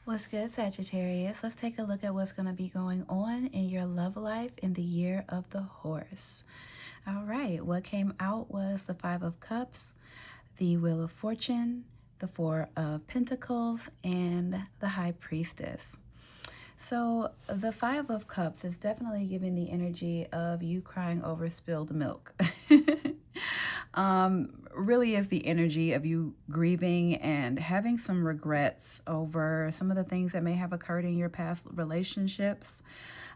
What's good, Sagittarius? Let's take a look at what's going to be going on in your love life in the year of the horse. All right, what came out was the Five of Cups, the Wheel of Fortune, the Four of Pentacles, and the High Priestess. So the Five of Cups is definitely giving the energy of you crying over spilled milk. Really is the energy of you grieving and having some regrets over some of the things that may have occurred in your past relationships.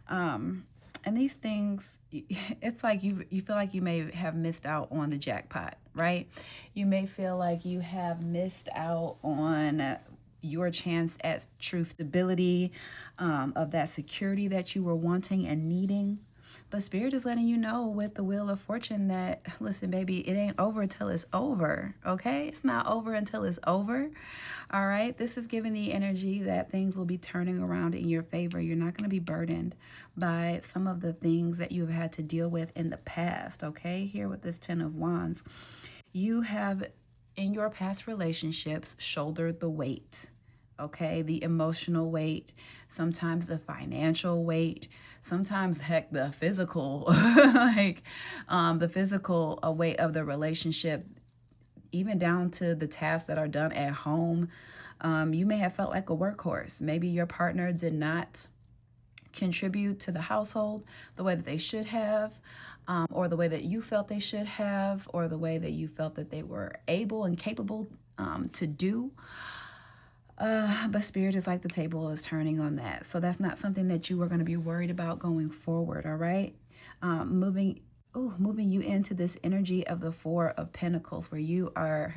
And these things, it's like you feel like you may have missed out on the jackpot, right? You may feel like you have missed out on your chance at true stability, of that security that you were wanting and needing. But Spirit is letting you know with the Wheel of Fortune that, listen, baby, it ain't over till it's over, okay? It's not over until it's over, all right? This is giving the energy that things will be turning around in your favor. You're not going to be burdened by some of the things that you've had to deal with in the past, okay? Here with this Ten of Wands, you have, in your past relationships, shouldered the weight, okay? The emotional weight, sometimes the financial weight, sometimes heck the physical the physical weight of the relationship, even down to the tasks that are done at home. You may have felt like a workhorse. Maybe your partner did not contribute to the household the way that they should have, or the way that you felt they should have, or the way that you felt that they were able and capable to do. But Spirit is like the table is turning on that. So that's not something that you are going to be worried about going forward, all right? Moving you into this energy of the Four of Pentacles, where you are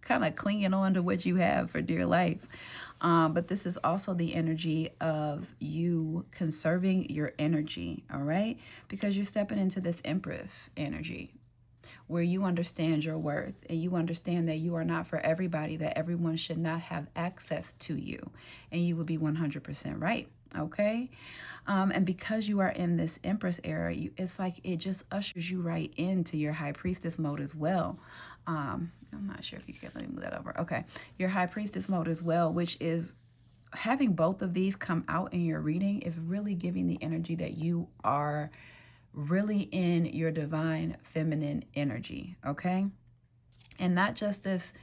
kind of clinging on to what you have for dear life. But this is also the energy of you conserving your energy, all right? Because you're stepping into this Empress energy, where you understand your worth and you understand that you are not for everybody, that everyone should not have access to you. And you will be 100% right, okay? And because you are in this Empress era, it's like it just ushers you right into your High Priestess mode as well. I'm not sure if you can, let me move that over. Okay, your High Priestess mode as well, which is having both of these come out in your reading is really giving the energy that you are really in your divine feminine energy, okay? And not just this,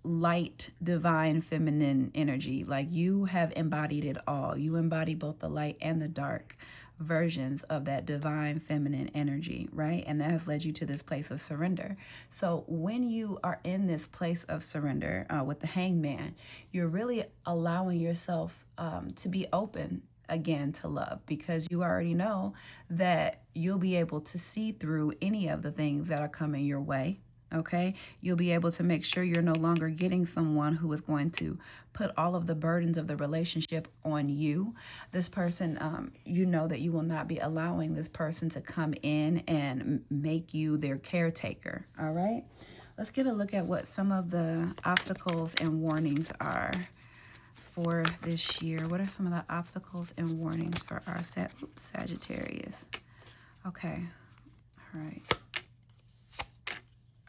light divine feminine energy. Like you have embodied it all. You embody both the light and the dark versions of that divine feminine energy, right? And that has led you to this place of surrender. So when you are in this place of surrender with the Hangman, you're really allowing yourself to be open again to love, because you already know that you'll be able to see through any of the things that are coming your way. Okay, you'll be able to make sure you're no longer getting someone who is going to put all of the burdens of the relationship on you. This person, you know that you will not be allowing this person to come in and make you their caretaker. All right, let's get a look at what some of the obstacles and warnings are for this year. What are some of the obstacles and warnings for our Sagittarius? Okay, all right.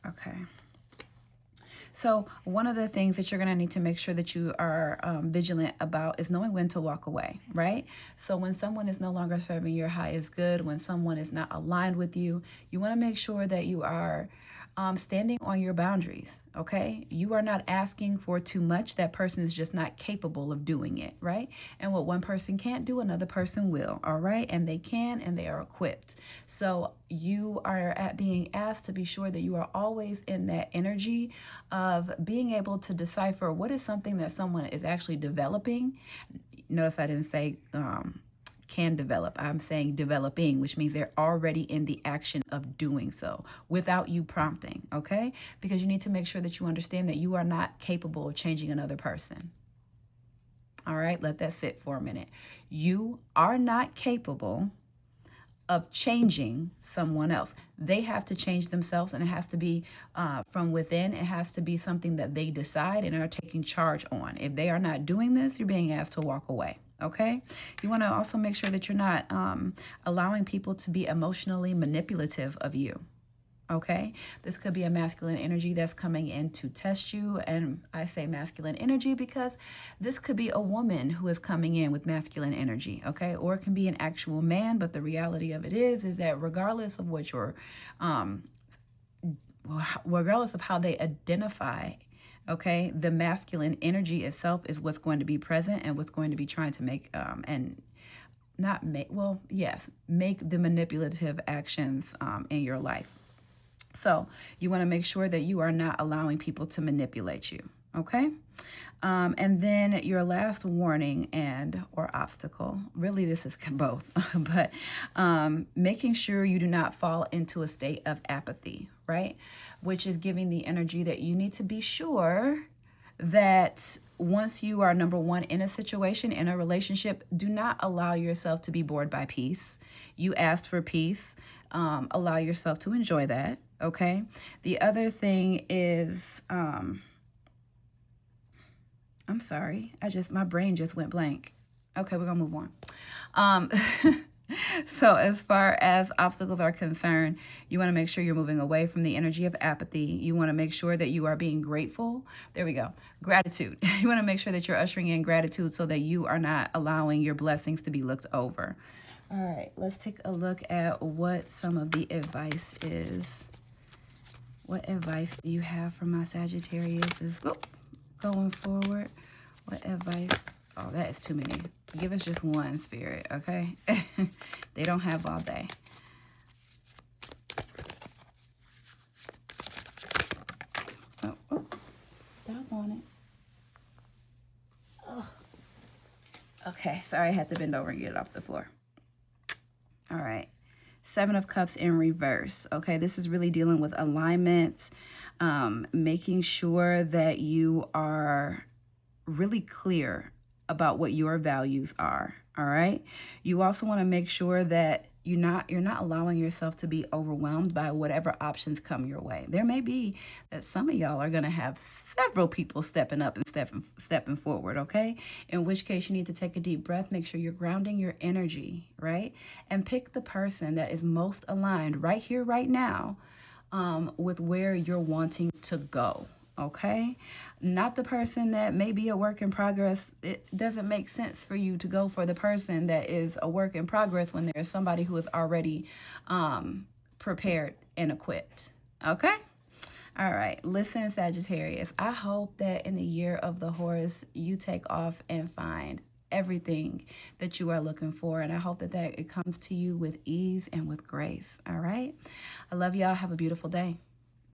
Okay. So one of the things that you're going to need to make sure that you are vigilant about is knowing when to walk away, right? So when someone is no longer serving your highest good, when someone is not aligned with you, you want to make sure that you are standing on your boundaries, okay? You are not asking for too much. That person is just not capable of doing it, right? And what one person can't do, another person will, all right? And they can, and they are equipped. So you are being asked to be sure that you are always in that energy of being able to decipher what is something that someone is actually developing. Notice I didn't say can develop. I'm saying developing, which means they're already in the action of doing so without you prompting, okay? Because you need to make sure that you understand that you are not capable of changing another person. All right, let that sit for a minute. You are not capable of changing someone else. They have to change themselves, and it has to be from within. It has to be something that they decide and are taking charge on. If they are not doing this, you're being asked to walk away. Okay, you want to also make sure that you're not allowing people to be emotionally manipulative of you. Okay, this could be a masculine energy that's coming in to test you. And I say masculine energy because this could be a woman who is coming in with masculine energy. Okay, or it can be an actual man. But the reality of it is that regardless of what your, regardless of how they identify, okay, the masculine energy itself is what's going to be present and what's going to be trying to make and not make, well, yes, make the manipulative actions in your life. So you want to make sure that you are not allowing people to manipulate you. Okay. And then your last warning and or obstacle, really this is both, but making sure you do not fall into a state of apathy, right? Which is giving the energy that you need to be sure that once you are number one in a situation, in a relationship, do not allow yourself to be bored by peace. You asked for peace. Allow yourself to enjoy that. Okay. The other thing is, I'm sorry. My brain just went blank. Okay, we're gonna move on. Um, so as far as obstacles are concerned, you want to make sure you're moving away from the energy of apathy. You want to make sure that you are being grateful. There we go. Gratitude. You want to make sure that you're ushering in gratitude so that you are not allowing your blessings to be looked over. All right, let's take a look at what some of the advice is. What advice do you have for my Sagittarius going forward? What advice? Oh, that is too many. Give us just one, Spirit, okay? They don't have all day. Oh, doggone it. Oh. Okay, sorry, I had to bend over and get it off the floor. All right. Seven of Cups in reverse. Okay, this is really dealing with alignment, making sure that you are really clear about what your values are. All right. You also want to make sure that you're not allowing yourself to be overwhelmed by whatever options come your way. There may be that some of y'all are going to have several people stepping up and stepping forward, okay? In which case you need to take a deep breath, make sure you're grounding your energy, right? And pick the person that is most aligned right here, right now, with where you're wanting to go. Okay, not the person that may be a work in progress. It doesn't make sense for you to go for the person that is a work in progress when there's somebody who is already prepared and equipped. Okay. All right. Listen, Sagittarius, I hope that in the year of the horse, you take off and find everything that you are looking for. And I hope that it comes to you with ease and with grace. All right. I love y'all. Have a beautiful day.